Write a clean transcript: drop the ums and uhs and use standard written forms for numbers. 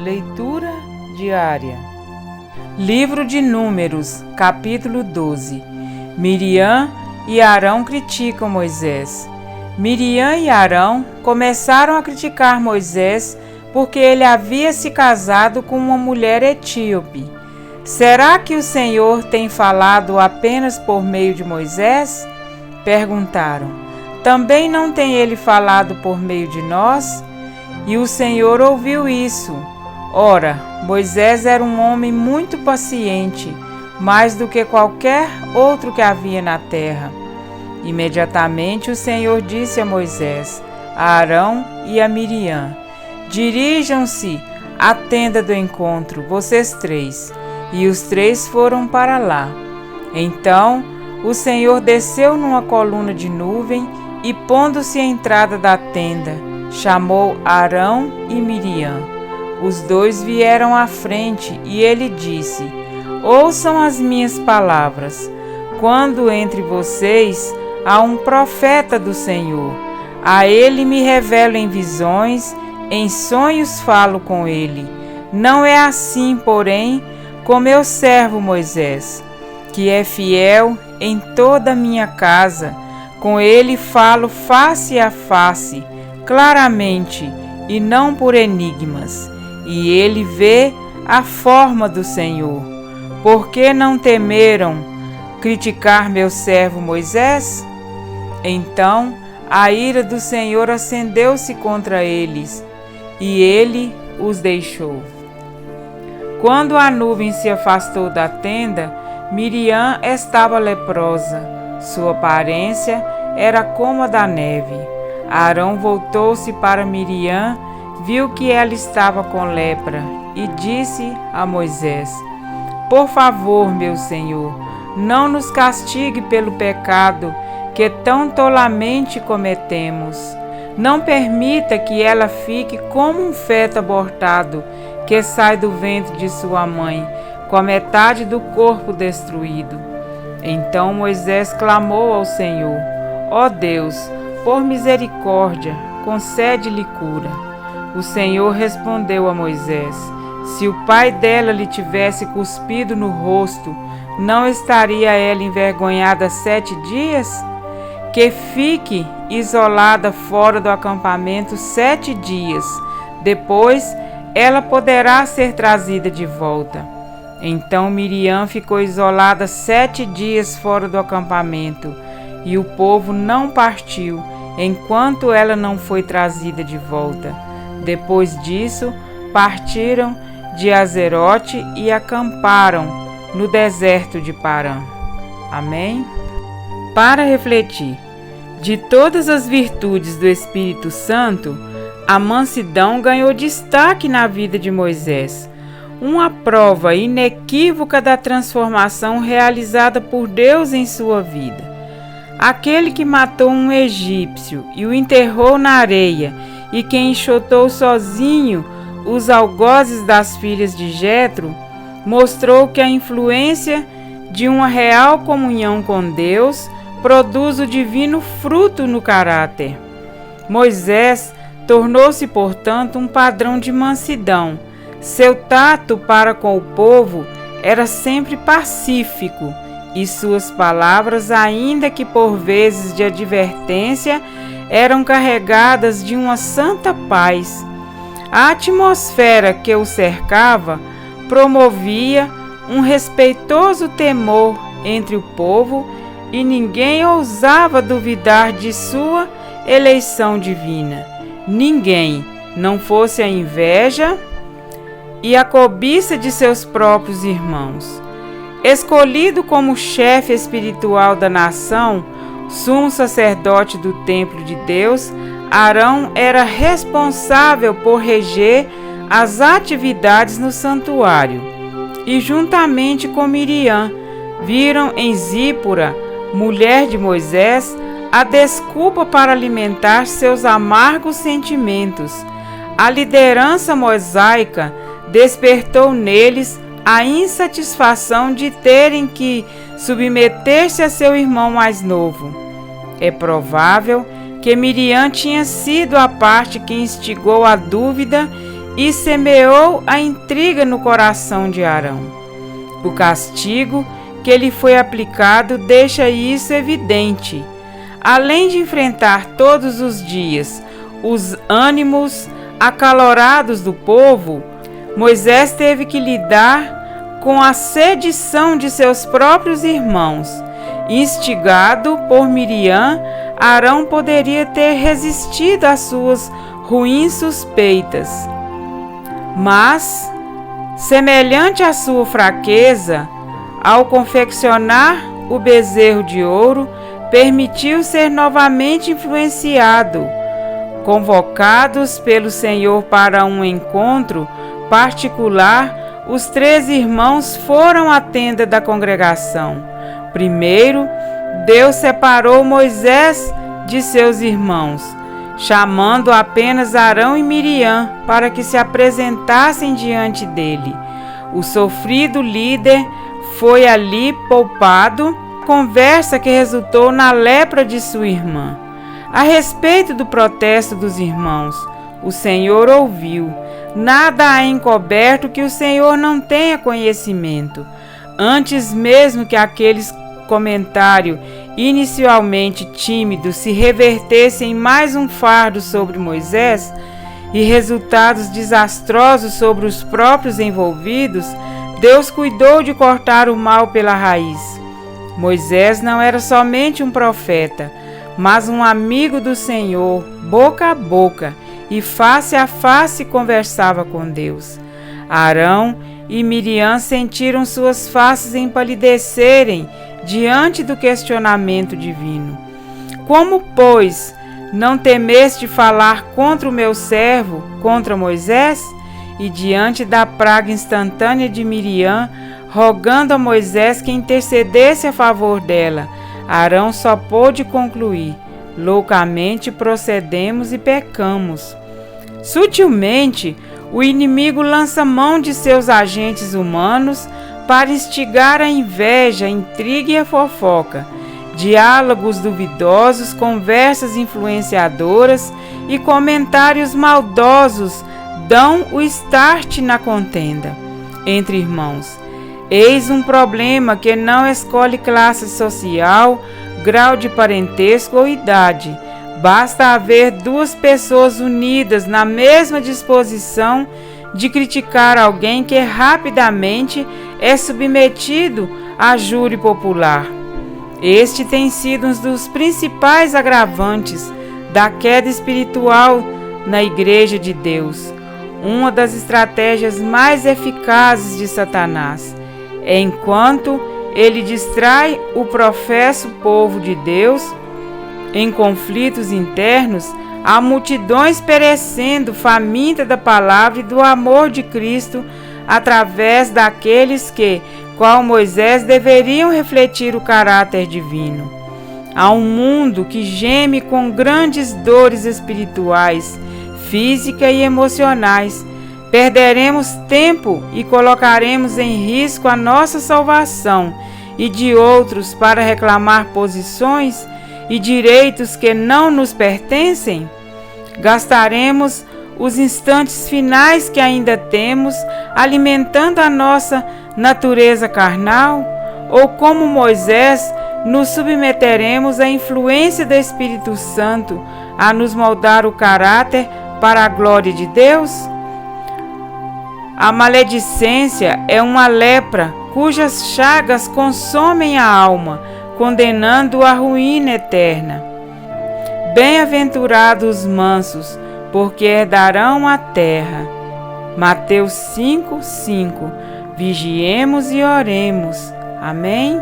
Leitura diária. Livro de Números, capítulo 12. Miriam e Arão criticam Moisés. Miriam e Arão começaram a criticar Moisés porque ele havia se casado com uma mulher etíope. Será que o Senhor tem falado apenas por meio de Moisés? Perguntaram. Também não tem ele falado por meio de nós? E o Senhor ouviu isso. Ora, Moisés era um homem muito paciente, mais do que qualquer outro que havia na terra. Imediatamente o Senhor disse a Moisés, a Arão e a Miriam: dirijam-se à tenda do encontro, vocês três. E os três foram para lá. Então o Senhor desceu numa coluna de nuvem e, pondo-se à entrada da tenda, chamou Arão e Miriam. Os dois vieram à frente e ele disse: ouçam as minhas palavras. Quando entre vocês há um profeta do Senhor, a ele me revelo em visões, em sonhos falo com ele. Não é assim, porém, com meu servo Moisés, que é fiel em toda a minha casa. Com ele falo face a face, claramente, e não por enigmas. E ele vê a forma do Senhor. Por que não temeram criticar meu servo Moisés? Então a ira do Senhor acendeu-se contra eles, e ele os deixou. Quando a nuvem se afastou da tenda, Miriam estava leprosa. Sua aparência era como a da neve. Arão voltou-se para Miriam, viu que ela estava com lepra e disse a Moisés: por favor, meu senhor, não nos castigue pelo pecado que tão tolamente cometemos. Não permita que ela fique como um feto abortado que sai do ventre de sua mãe, com a metade do corpo destruído. Então Moisés clamou ao Senhor: ó Deus, por misericórdia, concede-lhe cura. O Senhor respondeu a Moisés: se o pai dela lhe tivesse cuspido no rosto, não estaria ela envergonhada 7 dias? Que fique isolada fora do acampamento 7 dias. Depois, ela poderá ser trazida de volta. Então Miriam ficou isolada 7 dias fora do acampamento, e o povo não partiu, enquanto ela não foi trazida de volta. Depois disso, partiram de Azerote e acamparam no deserto de Parã. Amém? Para refletir, de todas as virtudes do Espírito Santo, a mansidão ganhou destaque na vida de Moisés, uma prova inequívoca da transformação realizada por Deus em sua vida. Aquele que matou um egípcio e o enterrou na areia, e que enxotou sozinho os algozes das filhas de Jetro, mostrou que a influência de uma real comunhão com Deus produz o divino fruto no caráter. Moisés tornou-se, portanto, um padrão de mansidão. Seu tato para com o povo era sempre pacífico, e suas palavras, ainda que por vezes de advertência, eram carregadas de uma santa paz. A atmosfera que o cercava promovia um respeitoso temor entre o povo, e ninguém ousava duvidar de sua eleição divina. Ninguém, não fosse a inveja e a cobiça de seus próprios irmãos. Escolhido como chefe espiritual da nação, sumo sacerdote do templo de Deus, Arão era responsável por reger as atividades no santuário. E juntamente com Miriam, viram em Zípora, mulher de Moisés, a desculpa para alimentar seus amargos sentimentos. A liderança mosaica despertou neles a insatisfação de terem que submeter-se a seu irmão mais novo. É provável que Miriam tinha sido a parte que instigou a dúvida e semeou a intriga no coração de Arão. O castigo que lhe foi aplicado deixa isso evidente. Além de enfrentar todos os dias os ânimos acalorados do povo, Moisés teve que lidar com a sedição de seus próprios irmãos. Instigado por Miriam, Arão poderia ter resistido às suas ruins suspeitas. Mas, semelhante à sua fraqueza, ao confeccionar o bezerro de ouro, permitiu ser novamente influenciado. Convocados pelo Senhor para um encontro particular, os 3 irmãos foram à tenda da congregação. Primeiro, Deus separou Moisés de seus irmãos, chamando apenas Arão e Miriam para que se apresentassem diante dele. O sofrido líder foi ali poupado, conversa que resultou na lepra de sua irmã. A respeito do protesto dos irmãos, o Senhor ouviu. Nada há encoberto que o Senhor não tenha conhecimento. Antes mesmo que aqueles comentários inicialmente tímidos se revertessem em mais um fardo sobre Moisés e resultados desastrosos sobre os próprios envolvidos, Deus cuidou de cortar o mal pela raiz. Moisés não era somente um profeta, mas um amigo do Senhor, boca a boca e face a face conversava com Deus. Arão e Miriam sentiram suas faces empalidecerem diante do questionamento divino. Como, pois, não temeste falar contra o meu servo, contra Moisés? E diante da praga instantânea de Miriam, rogando a Moisés que intercedesse a favor dela, Arão só pôde concluir: loucamente procedemos e pecamos. Sutilmente, o inimigo lança mão de seus agentes humanos para instigar a inveja, a intriga e a fofoca. Diálogos duvidosos, conversas influenciadoras e comentários maldosos dão o start na contenda entre irmãos. Eis um problema que não escolhe classe social, grau de parentesco ou idade. Basta haver 2 pessoas unidas na mesma disposição de criticar alguém que rapidamente é submetido a júri popular. Este tem sido um dos principais agravantes da queda espiritual na Igreja de Deus. Uma das estratégias mais eficazes de Satanás. Enquanto ele distrai o professo povo de Deus em conflitos internos, há multidões perecendo faminta da palavra e do amor de Cristo através daqueles que, qual Moisés, deveriam refletir o caráter divino. Há um mundo que geme com grandes dores espirituais, físicas e emocionais. Perderemos tempo e colocaremos em risco a nossa salvação e de outros para reclamar posições e direitos que não nos pertencem? Gastaremos os instantes finais que ainda temos alimentando a nossa natureza carnal? Ou, como Moisés, nos submeteremos à influência do Espírito Santo a nos moldar o caráter para a glória de Deus? A maledicência é uma lepra cujas chagas consomem a alma, condenando-a à ruína eterna. Bem-aventurados os mansos, porque herdarão a terra. Mateus 5:5. Vigiemos e oremos. Amém?